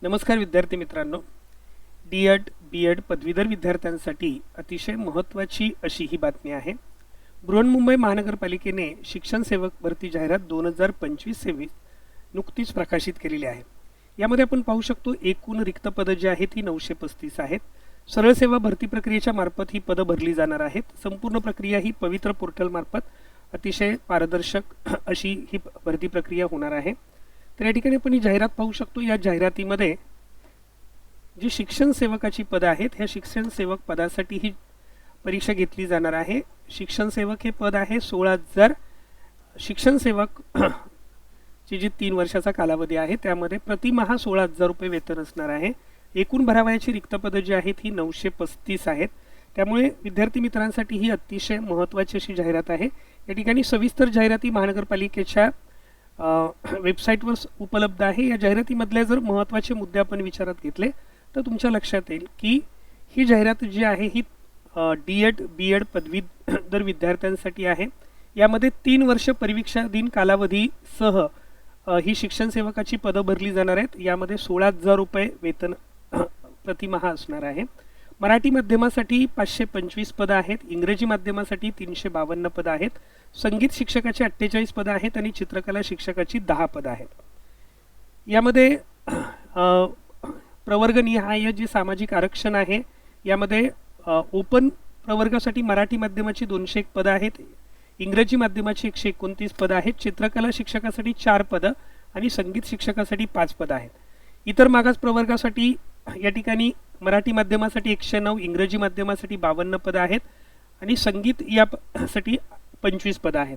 नमस्कार विद्यार्थी मित्रांनो, डी.एड. बी.एड. पदवीधर विद्यार्थ्यांसाठी अतिशय महत्त्वाची अशी ही बातमी आहे। बृहन्मुंबई महानगरपालिकेने शिक्षण सेवक भरती जाहिरात 2025-26 नुकतीच प्रकाशित केलेली आहे। यामध्ये आपण पाहू शकतो एकूण रिक्त पदं जी आहेत ती 935 आहेत। सरळ सेवा भरती प्रक्रियेच्या मार्फत ही पदं भरली जाणार आहेत। संपूर्ण प्रक्रिया ही पवित्र पोर्टल मार्फत अतिशय पारदर्शक अशी ही भरती प्रक्रिया होणार आहे। तर या ठिकाणी आपण ही जाहिरात पाहू शकतो। या जाहिरातीमध्ये जी शिक्षण सेवकाची पदं आहेत, ह्या शिक्षण सेवक पदासाठी ही परीक्षा घेतली जाणार आहे। शिक्षण सेवक हे पद आहे 16,000। शिक्षण सेवक ची जी 3 वर्षाचा कालावधी आहे त्यामध्ये प्रतिमाह 16,000 रुपये वेतन असणार आहे। एकूण भरावयाची रिक्त पदं जी आहेत ही 935 आहेत। त्यामुळे विद्यार्थी मित्रांसाठी ही अतिशय महत्त्वाची अशी जाहिरात आहे। या ठिकाणी सविस्तर जाहिराती महानगरपालिकेच्या वेबसाईटवर उपलब्ध आहे। या जाहिरातीमधले जर महत्त्वाचे मुद्दे आपण विचारात घेतले तर तुमच्या लक्षात येईल की ही जाहिरात जी आहे ही डी.एड. बी.एड. पदवीधर विद्यार्थ्यांसाठी आहे। यामध्ये 3 वर्ष परीक्षाधीन कालावधीसह ही शिक्षण सेवकाची पदं भरली जाणार आहेत। यामध्ये 16,000 रुपये वेतन प्रतिमाह असणार आहे। मराठी माध्यमासाठी 525 पदं आहेत, इंग्रजी माध्यमासाठी 352 पदं आहेत, संगीत शिक्षकाची 48 पदं आहेत आणि चित्रकला शिक्षकाची 10 पदं आहेत। यामध्ये प्रवर्गनिहाय जे सामाजिक आरक्षण आहे, यामध्ये ओपन प्रवर्गासाठी मराठी माध्यमाची 201 पदं आहेत, इंग्रजी माध्यमाची 129 पदं आहेत, चित्रकला शिक्षकासाठी 4 पदं आणि संगीत शिक्षकासाठी 5 पदं आहेत। इतर मागास प्रवर्गासाठी या ठिकाणी मराठी माध्यमासाठी 109, इंग्रजी माध्यमासाठी 52 पदं आहेत आणि संगीत यासाठी 25 पदं आहेत।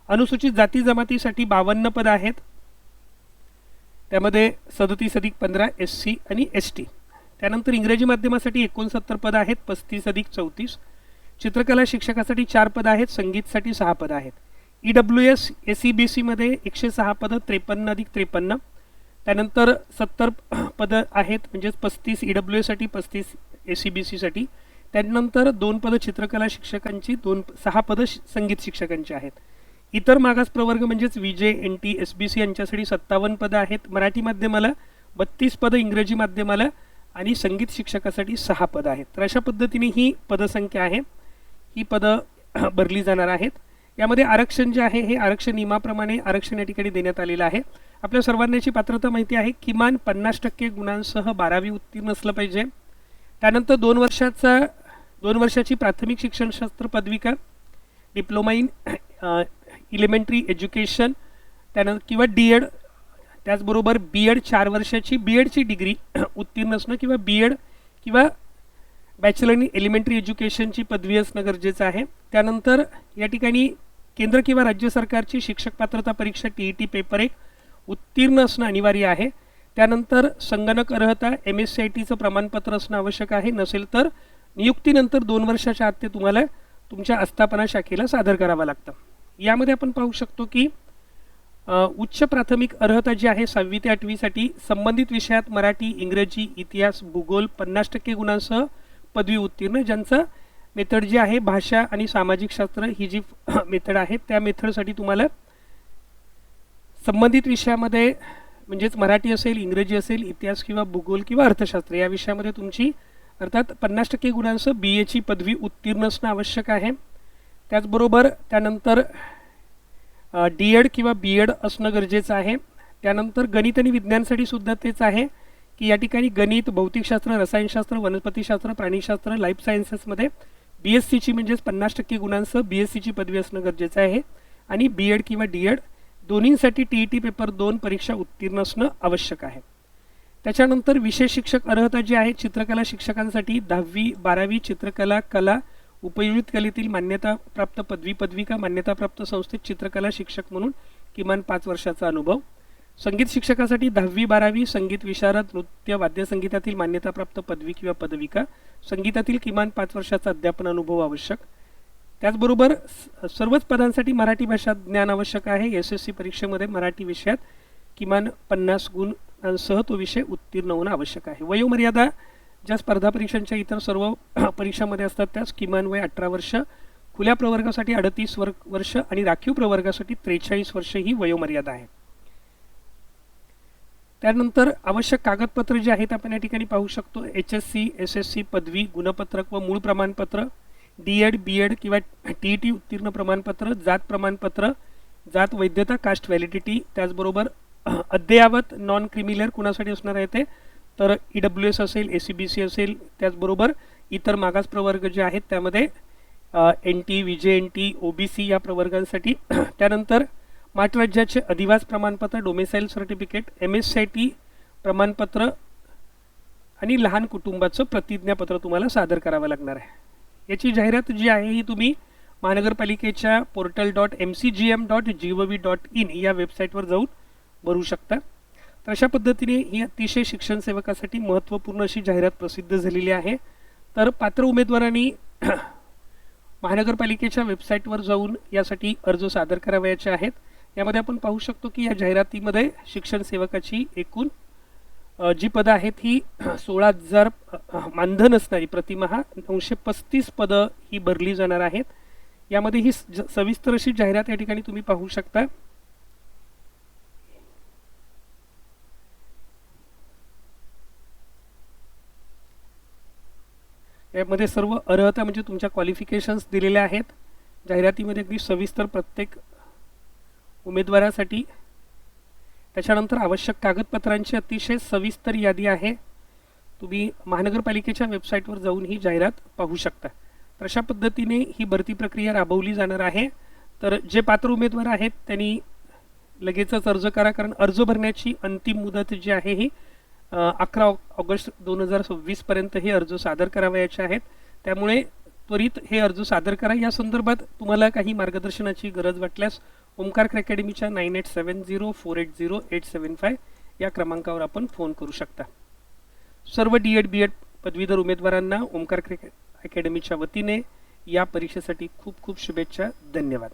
अनुसूचित जाती जमातीसाठी 52 पदं आहेत, त्यामध्ये 37+15 SC आणि ST। त्यानंतर इंग्रजी माध्यमासाठी 69 पदं आहेत, 35+34। चित्रकला शिक्षकासाठी 4 पदं आहेत, संगीतसाठी 6 पदं आहेत। EWS SEBC मध्ये 106 पदं, 53+53। त्यानंतर 70 पदं आहेत, म्हणजे 35 EWS साठी, 35 SEBC साठी। त्यानंतर 2 पदं चित्रकला शिक्षकांची, 6 पदं संगीत शिक्षकांची आहेत। इतर मागास प्रवर्ग म्हणजेच विजे, NT, SBC यांच्यासाठी 57 पदं आहेत, मराठी माध्यमाला 32 पदं, इंग्रजी माध्यमाला आणि संगीत शिक्षकासाठी 6 पदं आहेत। तर अशा पद्धतीने ही पदसंख्या आहे, ही पदं भरली जाणार आहेत। यामध्ये आरक्षण जे आहे हे आरक्षण नियमाप्रमाणे आरक्षण या ठिकाणी देण्यात आलेलं आहे। आपल्या सर्वांची पात्रता माहिती आहे, किमान 50% गुणांसह 12वी उत्तीर्ण असलं पाहिजे। त्यानंतर 2 वर्षाची प्राथमिक शिक्षणशास्त्र पदविका, डिप्लोमा इन एलिमेंटरी एज्युकेशन, त्यानंतर किंवा डी.एड. त्याचबरोबर बी.एड. 4 वर्षाची बी.एडची डिग्री उत्तीर्ण असणं किंवा बी.एड. किंवा बॅचलर इन एलिमेंटरी एज्युकेशनची पदवी असणं गरजेचं आहे। त्यानंतर या ठिकाणी केंद्र किंवा राज्य सरकारची शिक्षक पात्रता परीक्षा TET पेपर 1 उत्तीर्ण असणं अनिवार्य आहे। त्यानंतर संगणक अर्हता MSCITचं प्रमाणपत्र असणं आवश्यक आहे। नसेल तर नियुक्तीनंतर 2 वर्षाच्या आत ते तुम्हाला तुमच्या आस्थापना शाखेला सादर करावं लागतं। यामध्ये आपण पाहू शकतो की उच्च प्राथमिक अर्हता जी आहे 6वी ते 8वी साठी संबंधित विषयात मराठी, इंग्रजी, इतिहास, भूगोल 50% गुणांसह पदवी उत्तीर्ण, ज्यांचं मेथड जी आहे भाषा आणि सामाजिक शास्त्र ही जी मेथड आहे त्या मेथडसाठी तुम्हाला संबंधित विषयामध्ये म्हणजेच मराठी असेल, इंग्रजी असेल, इतिहास किंवा भूगोल किंवा अर्थशास्त्र या विषयामध्ये तुमची अर्थात 50% गुणांसह BA ची पदवी उत्तीर्ण असणं आवश्यक आहे। त्याचबरोबर त्यानंतर डी.एड. किंवा बी.एड. असणं गरजेचं आहे। त्यानंतर गणित आणि विज्ञानसाठी सुद्धा तेच आहे की या ठिकाणी गणित, भौतिकशास्त्र, रसायनशास्त्र, वनस्पतीशास्त्र, प्राणीशास्त्र, लाईफ सायन्सेसमध्ये BSc ची म्हणजेच 50% गुणांसह BSc ची पदवी असणं गरजेचं आहे आणि बी.एड. किंवा डी.एड. दोन्हींसाठी TET पेपर 2 परीक्षा उत्तीर्ण असणं आवश्यक आहे। त्याच्यानंतर विशेष शिक्षक अर्हता जी आहे चित्रकला शिक्षकांसाठी 10वी 12वी चित्रकला कला उपयोजित कलेतील मान्यताप्राप्त पदविका, मान्यताप्राप्त संस्थेत चित्रकला शिक्षक म्हणून किमान 5 वर्षाचा अनुभव। संगीत शिक्षकासाठी 10वी 12वी संगीत विशारद, नृत्य, वाद्यसंगीतातील मान्यताप्राप्त पदवी किंवा पदविका, संगीतातील किमान 5 वर्षाचा अध्यापन अनुभव आवश्यक। त्याचबरोबर सर्वच पदांसाठी मराठी भाषा ज्ञान आवश्यक आहे। SSC परीक्षेमध्ये मराठी विषयात किमान 50 गुणांसह तो विषय उत्तीर्ण होणं आवश्यक आहे। वयोमर्यादा ज्या स्पर्धा परीक्षांच्या इतर सर्व परीक्षांमध्ये असतात त्यास किमान वय 18 वर्ष, खुल्या प्रवर्गासाठी 38 वर्ष आणि राखीव प्रवर्गासाठी 43 वर्ष ही वयोमर्यादा आहे। त्यानंतर आवश्यक कागदपत्र जे आहेत आपण या ठिकाणी पाहू शकतो. HSC SSC पदवी गुणपत्रक व मूळ प्रमाणपत्र, D.Ed B.Ed किंवा TET उत्तीर्ण प्रमाणपत्र, जात प्रमाणपत्र, जात वैधता कास्ट व्हॅलिडिटी, त्याचबरोबर अद्ययावत नॉन क्रिमिलेअर कुणासाठी असणार आहे ते तर EWS असेल, ACBC असेल, त्याचबरोबर इतर मागास प्रवर्ग जे आहेत त्यामध्ये NT VJNT OBC या प्रवर्गांसाठी. त्यानंतर महाराष्ट्र राज्याचे अधिवास प्रमाणपत्र, डोमेसाईल सर्टिफिकेट, MSCIT प्रमाणपत्र आणि लहान कुटुंबाचं प्रतिज्ञापत्र तुम्हाला सादर करावं लागणार आहे. याची जाहिरात जी आहे ही तुम्ही महानगरपालिकेच्या portal.mcgm.gov.in या वेबसाईटवर जाऊन भरू शकता. तर अशा पद्धतीने ही अतिशय शिक्षण सेवकासाठी महत्त्वपूर्ण अशी जाहिरात प्रसिद्ध झालेली आहे. तर पात्र उमेदवारांनी महानगरपालिकेच्या वेबसाईटवर जाऊन यासाठी अर्ज सादर करावयाचे आहेत. यामध्ये आपण पाहू शकतो की या जाहिरातीमध्ये शिक्षण सेवकाची एकूण जी पदं आहेत ही 16,000 मानधन असणारी प्रतिमहा 935 पदं ही भरली जाणार आहेत. यामध्ये ही सविस्तर अशी जाहिरात या ठिकाणी तुम्ही पाहू शकता. यामध्ये सर्व अर्हता म्हणजे तुमच्या क्वालिफिकेशन्स दिलेल्या आहेत. जाहिरातीमध्ये अगदी सविस्तर प्रत्येक उमेदवारासाठी. त्याच्यानंतर आवश्यक कागदपत्रांची अतिशय सविस्तर यादी आहे. तुम्ही महानगरपालिकेच्या वेबसाईटवर जाऊन ही जाहिरात पाहू शकता. तर अशा पद्धतीने ही भरती प्रक्रिया राबवली जाणार आहे. तर जे पात्र उमेदवार आहेत त्यांनी लगेचच अर्ज करा, कारण अर्ज भरण्याची अंतिम मुदत जी आहे ही 11 ऑगस्ट 2026 पर्यंत हे अर्ज सादर करावयाचे आहेत. त्यामुळे त्वरित हे अर्ज सादर करा. या संदर्भात तुम्हाला काही मार्गदर्शनाची गरज वाटल्यास ओमकार अकॅडमीच्या 9870480875 या क्रमांकावर आपण फोन करू शकता. सर्व D.Ed B.Ed पदवीधर उमेदवारांना ओमकार अकॅडमीच्या वतीने या परीक्षेसाठी खूप खूप शुभेच्छा. धन्यवाद.